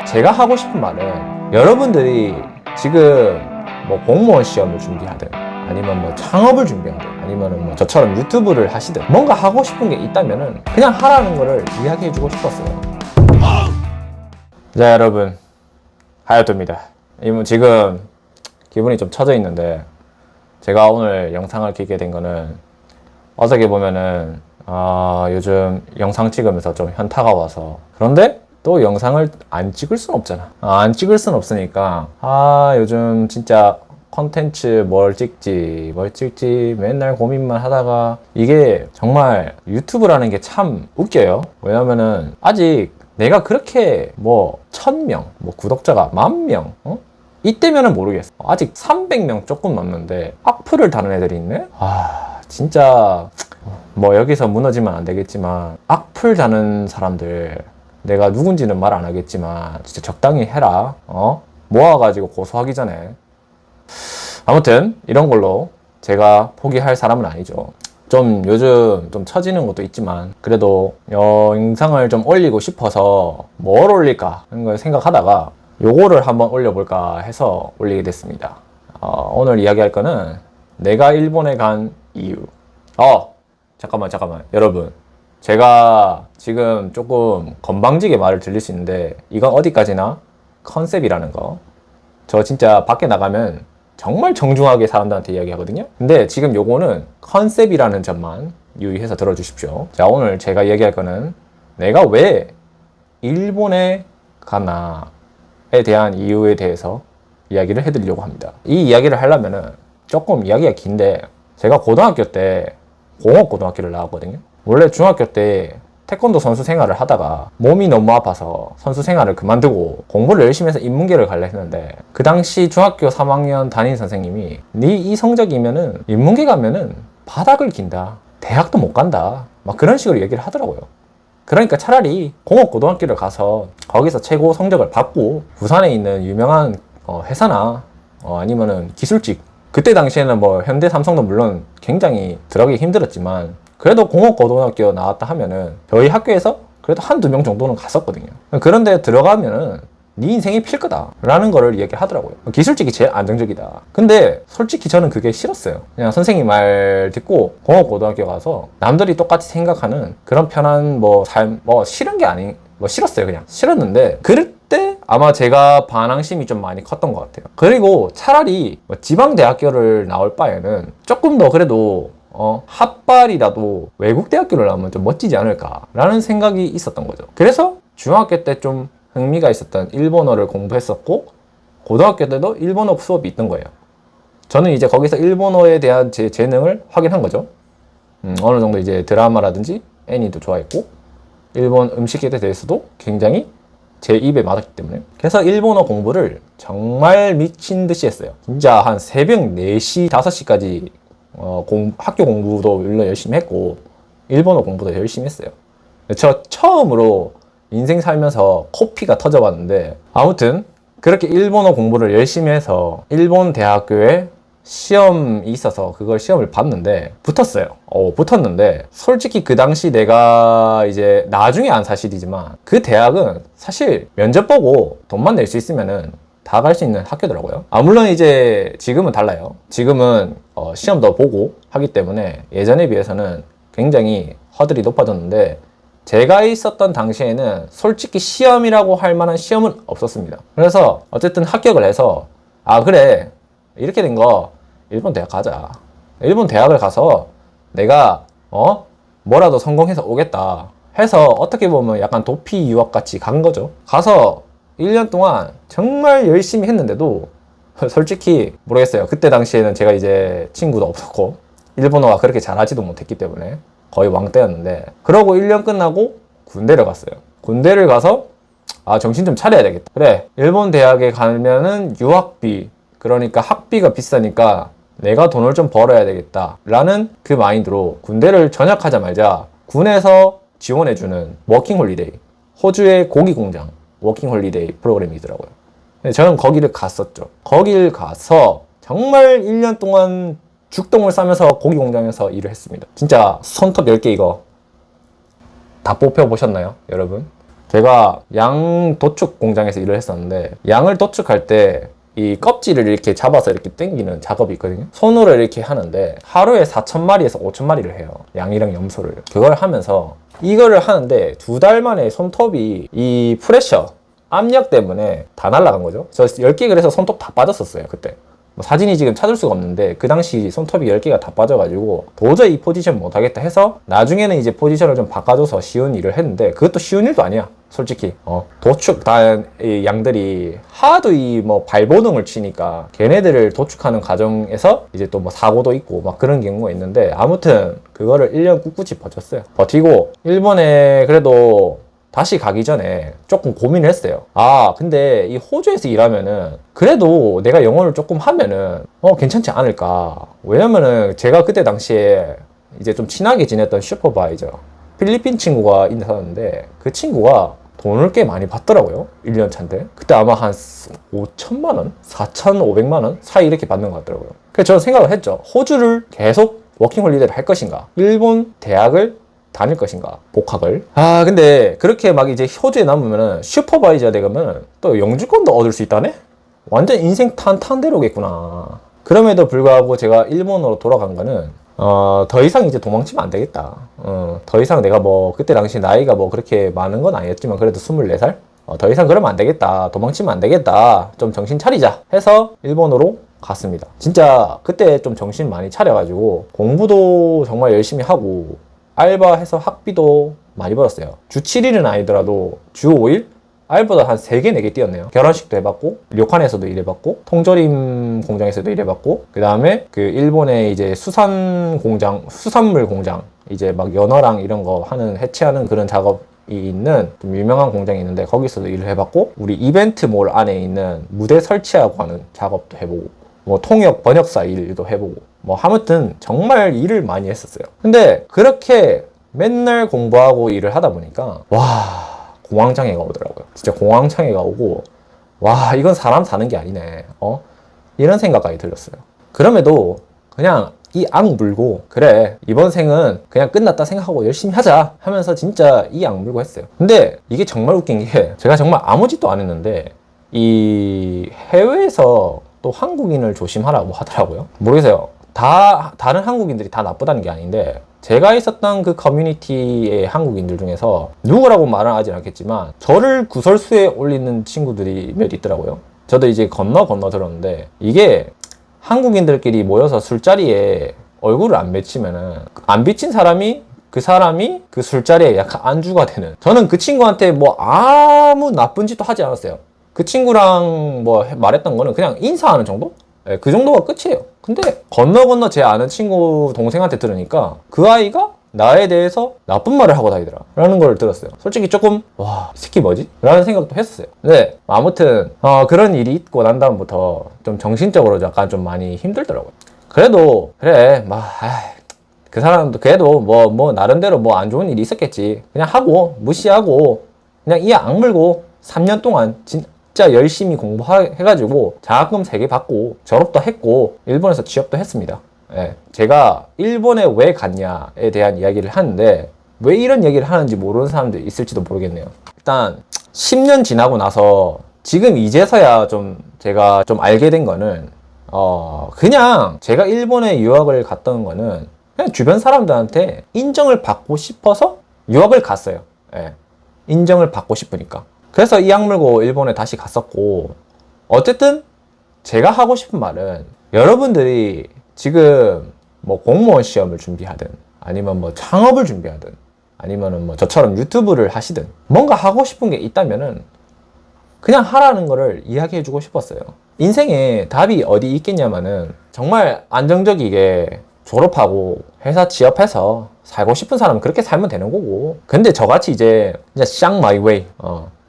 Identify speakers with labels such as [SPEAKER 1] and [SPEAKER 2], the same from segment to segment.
[SPEAKER 1] 제가 하고 싶은 말은 여러분들이 지금 뭐 공무원 시험을 준비하든 아니면 뭐 창업을 준비하든 아니면 뭐 저처럼 유튜브를 하시든 뭔가 하고 싶은 게 있다면은 그냥 하라는 거를 이야기해 주고 싶었어요. 자, 여러분, 하얏트입니다. 지금 기분이 좀 처져 있는데 제가 오늘 영상을 켜게 된 거는 어떻게 보면은 요즘 영상 찍으면서 좀 현타가 와서, 그런데 또 영상을 안 찍을 순 없잖아. 안 찍을 순 없으니까 요즘 진짜 컨텐츠 뭘 찍지 맨날 고민만 하다가, 이게 정말 유튜브라는 게 참 웃겨요. 왜냐면은 아직 내가 그렇게 뭐 1000명, 뭐 구독자가 10,000명, 이때면은 모르겠어. 아직 300명 조금 넘는데 악플을 다는 애들이 있네? 진짜 뭐 여기서 무너지면 안 되겠지만 악플 다는 사람들, 내가 누군지는 말 안 하겠지만 진짜 적당히 해라. 모아가지고 고소하기 전에. 아무튼 이런 걸로 제가 포기할 사람은 아니죠. 좀 요즘 좀 처지는 것도 있지만 그래도 영상을 좀 올리고 싶어서 뭘 올릴까 하는 걸 생각하다가 요거를 한번 올려볼까 해서 올리게 됐습니다. 오늘 이야기할 거는 내가 일본에 간 이유. 잠깐만 여러분, 제가 지금 조금 건방지게 말을 들릴 수 있는데 이건 어디까지나 컨셉이라는 거. 저 진짜 밖에 나가면 정말 정중하게 사람들한테 이야기하거든요. 근데 지금 요거는 컨셉이라는 점만 유의해서 들어주십시오. 자, 오늘 제가 이야기할 거는 내가 왜 일본에 가나에 대한 이유에 대해서 이야기를 해드리려고 합니다. 이 이야기를 하려면은 조금 이야기가 긴데, 제가 고등학교 때 공업고등학교를 나왔거든요. 원래 중학교 때 태권도 선수 생활을 하다가 몸이 너무 아파서 선수 생활을 그만두고 공부를 열심히 해서 인문계를 가려 했는데, 그 당시 중학교 3학년 담임 선생님이 네 이 성적이면은 인문계 가면은 바닥을 긴다, 대학도 못 간다, 막 그런 식으로 얘기를 하더라고요. 그러니까 차라리 공업고등학교를 가서 거기서 최고 성적을 받고 부산에 있는 유명한 회사나 아니면은 기술직, 그때 당시에는 뭐 현대 삼성도 물론 굉장히 들어가기 힘들었지만 그래도 공업고등학교 나왔다 하면은 저희 학교에서 그래도 한두 명 정도는 갔었거든요. 그런데 들어가면은 네 인생이 필 거다 라는 거를 얘기를 하더라고요. 기술직이 제일 안정적이다. 근데 솔직히 저는 그게 싫었어요. 그냥 선생님 말 듣고 공업고등학교 가서 남들이 똑같이 생각하는 그런 편한 삶, 싫은 게 싫었어요. 그냥 싫었는데, 그때 아마 제가 반항심이 좀 많이 컸던 것 같아요. 그리고 차라리 지방대학교를 나올 바에는 조금 더 그래도 핫발이라도 외국 대학교를 나오면 좀 멋지지 않을까라는 생각이 있었던 거죠. 그래서 중학교 때 좀 흥미가 있었던 일본어를 공부했었고, 고등학교 때도 일본어 수업이 있던 거예요. 저는 이제 거기서 일본어에 대한 제 재능을 확인한 거죠. 어느 정도 이제 드라마라든지 애니도 좋아했고, 일본 음식에 대해서도 굉장히 제 입에 맞았기 때문에. 그래서 일본어 공부를 정말 미친 듯이 했어요. 진짜 한 새벽 4시, 5시까지 학교 공부도 물론 열심히 했고 일본어 공부도 열심히 했어요. 저 처음으로 인생 살면서 코피가 터져봤는데, 아무튼 그렇게 일본어 공부를 열심히 해서 일본 대학교에 시험이 있어서 그걸 시험을 봤는데 붙었어요. 붙었는데 솔직히 그 당시 내가 이제 나중에 안 사실이지만 그 대학은 사실 면접 보고 돈만 낼 수 있으면은 다 갈 수 있는 학교더라고요. 물론 이제 지금은 달라요. 지금은 시험도 보고 하기 때문에 예전에 비해서는 굉장히 허들이 높아졌는데, 제가 있었던 당시에는 솔직히 시험이라고 할 만한 시험은 없었습니다. 그래서 어쨌든 합격을 해서 그래, 이렇게 된 거 일본 대학 가자. 일본 대학을 가서 내가 뭐라도 성공해서 오겠다 해서 어떻게 보면 약간 도피 유학 같이 간 거죠. 가서 1년 동안 정말 열심히 했는데도 솔직히 모르겠어요. 그때 당시에는 제가 이제 친구도 없었고 일본어가 그렇게 잘하지도 못했기 때문에 거의 왕따였는데, 그러고 1년 끝나고 군대를 갔어요. 군대를 가서 정신 좀 차려야 되겠다. 그래, 일본 대학에 가면은 유학비, 그러니까 학비가 비싸니까 내가 돈을 좀 벌어야 되겠다 라는 그 마인드로 군대를 전역하자마자 군에서 지원해주는 워킹홀리데이, 호주의 고기공장 워킹홀리데이 프로그램이더라고요. 저는 거기를 갔었죠. 거길 가서 정말 1년 동안 죽동을 싸면서 고기 공장에서 일을 했습니다. 진짜 손톱 10개 이거 다 뽑혀보셨나요, 여러분? 제가 양 도축 공장에서 일을 했었는데 양을 도축할 때 이 껍질을 이렇게 잡아서 이렇게 당기는 작업이 있거든요. 손으로 이렇게 하는데 하루에 4,000마리에서 5,000마리를 해요. 양이랑 염소를. 그걸 하면서 이거를 하는데 2달 만에 손톱이 이 프레셔, 압력 때문에 다 날아간 거죠. 저 10개 그래서 손톱 다 빠졌었어요, 그때. 뭐 사진이 지금 찾을 수가 없는데 그 당시 손톱이 10개가 다 빠져가지고 도저히 이 포지션 못하겠다 해서 나중에는 이제 포지션을 좀 바꿔줘서 쉬운 일을 했는데 그것도 쉬운 일도 아니야, 솔직히. 도축 이 양들이 하도 이 뭐 발버둥을 치니까 걔네들을 도축하는 과정에서 이제 또 뭐 사고도 있고 막 그런 경우가 있는데 아무튼 그거를 1년 꿋꿋이 버텼어요. 버티고 일본에 그래도 다시 가기 전에 조금 고민을 했어요. 근데 이 호주에서 일하면은 그래도 내가 영어를 조금 하면은 괜찮지 않을까. 왜냐면은 제가 그때 당시에 이제 좀 친하게 지냈던 슈퍼바이저 필리핀 친구가 있었는데 그 친구가 돈을 꽤 많이 받더라고요. 1년 차인데. 그때 아마 한 5천만 원? 4,500만 원? 사이 이렇게 받는 것 같더라고요. 그래서 저는 생각을 했죠. 호주를 계속 워킹홀리데이를 할 것인가? 일본 대학을 다닐 것인가, 복학을. 근데 그렇게 막 이제 호주에 남으면은 슈퍼바이저 되면 또 영주권도 얻을 수 있다네? 완전 인생 탄탄대로겠구나. 그럼에도 불구하고 제가 일본으로 돌아간 거는 더 이상 이제 도망치면 안 되겠다. 더 이상 내가 뭐 그때 당시 나이가 뭐 그렇게 많은 건 아니었지만 그래도 24살? 더 이상 그러면 안 되겠다. 도망치면 안 되겠다. 좀 정신 차리자 해서 일본으로 갔습니다. 진짜 그때 좀 정신 많이 차려가지고 공부도 정말 열심히 하고 알바해서 학비도 많이 벌었어요. 주 7일은 아니더라도 주 5일? 알바도 한 3개, 4개 뛰었네요. 결혼식도 해봤고, 료칸에서도 일해봤고, 통조림 공장에서도 일해봤고, 그 다음에 그 일본의 이제 수산물 공장, 이제 막 연어랑 이런 거 해체하는 그런 작업이 있는 좀 유명한 공장이 있는데 거기서도 일을 해봤고, 우리 이벤트몰 안에 있는 무대 설치하고 하는 작업도 해보고, 뭐 통역 번역사 일도 해보고, 뭐 아무튼 정말 일을 많이 했었어요. 근데 그렇게 맨날 공부하고 일을 하다 보니까 공황장애가 오더라고요. 진짜 공황장애가 오고 이건 사람 사는 게 아니네. 이런 생각까지 들었어요. 그럼에도 그냥 이 악 물고 그래 이번 생은 그냥 끝났다 생각하고 열심히 하자 하면서 진짜 이 악 물고 했어요. 근데 이게 정말 웃긴 게 제가 정말 아무 짓도 안 했는데 이 해외에서 또 한국인을 조심하라고 하더라고요. 모르겠어요. 다른 한국인들이 다 나쁘다는 게 아닌데 제가 있었던 그 커뮤니티의 한국인들 중에서 누구라고 말은 하진 않겠지만 저를 구설수에 올리는 친구들이 몇 있더라고요. 저도 이제 건너 들었는데 이게 한국인들끼리 모여서 술자리에 얼굴을 안 맺히면은 안 비친 사람이 그 술자리에 약간 안주가 되는. 저는 그 친구한테 뭐 아무 나쁜 짓도 하지 않았어요. 그 친구랑 뭐 말했던 거는 그냥 인사하는 정도? 네, 그 정도가 끝이에요. 근데 건너 제 아는 친구 동생한테 들으니까 그 아이가 나에 대해서 나쁜 말을 하고 다니더라 라는 걸 들었어요. 솔직히 조금 이 새끼 뭐지? 라는 생각도 했었어요. 근데 아무튼 그런 일이 있고 난 다음부터 좀 정신적으로 약간 좀 많이 힘들더라고요. 그래도 그래 그 사람도 그래도 뭐 나름대로 뭐 안 좋은 일이 있었겠지. 그냥 하고 무시하고 그냥 이 악물고 3년 동안 진짜 열심히 공부해가지고 장학금 3개 받고 졸업도 했고 일본에서 취업도 했습니다. 제가 일본에 왜 갔냐에 대한 이야기를 하는데 왜 이런 얘기를 하는지 모르는 사람들이 있을지도 모르겠네요. 일단 10년 지나고 나서 지금 이제서야 좀 제가 좀 알게 된 거는 그냥 제가 일본에 유학을 갔던 거는 그냥 주변 사람들한테 인정을 받고 싶어서 유학을 갔어요. 인정을 받고 싶으니까. 그래서 이 악물고 일본에 다시 갔었고, 어쨌든 제가 하고 싶은 말은 여러분들이 지금 뭐 공무원 시험을 준비하든 아니면 뭐 창업을 준비하든 아니면은 뭐 저처럼 유튜브를 하시든 뭔가 하고 싶은 게 있다면은 그냥 하라는 거를 이야기해 주고 싶었어요. 인생에 답이 어디 있겠냐면은 정말 안정적이게 졸업하고 회사 취업해서 살고 싶은 사람은 그렇게 살면 되는 거고, 근데 저같이 이제 샹 마이 웨이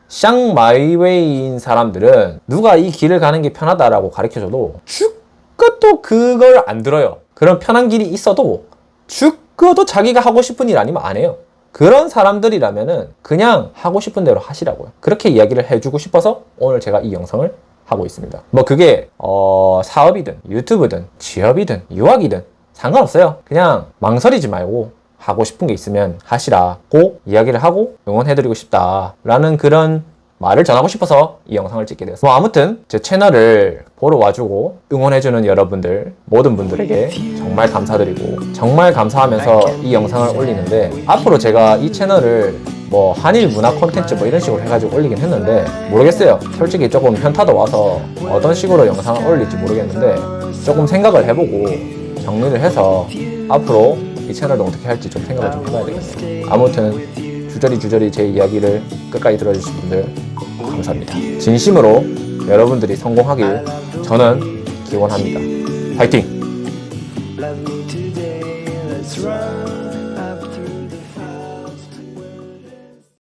[SPEAKER 1] 샹 마이 웨이인 사람들은 누가 이 길을 가는 게 편하다라고 가르쳐줘도 죽어도 그걸 안 들어요. 그런 편한 길이 있어도 죽어도 자기가 하고 싶은 일 아니면 안 해요. 그런 사람들이라면은 그냥 하고 싶은 대로 하시라고요. 그렇게 이야기를 해주고 싶어서 오늘 제가 이 영상을 하고 있습니다. 뭐 그게 사업이든 유튜브든 취업이든 유학이든 상관없어요. 그냥 망설이지 말고 하고 싶은 게 있으면 하시라고 이야기를 하고 응원해드리고 싶다라는 그런 말을 전하고 싶어서 이 영상을 찍게 되었어요. 뭐 아무튼 제 채널을 보러 와주고 응원해주는 여러분들 모든 분들에게 정말 감사드리고 정말 감사하면서 이 영상을 올리는데, 앞으로 제가 이 채널을 뭐 한일 문화 콘텐츠 뭐 이런 식으로 해가지고 올리긴 했는데 모르겠어요. 솔직히 조금 현타도 와서 어떤 식으로 영상을 올릴지 모르겠는데 조금 생각을 해보고 정리를 해서 앞으로 이 채널도 어떻게 할지 좀 생각을 좀 해봐야 되겠네요. 아무튼 주저리 제 이야기를 끝까지 들어주신 분들 감사합니다. 진심으로 여러분들이 성공하길 저는 기원합니다. 파이팅!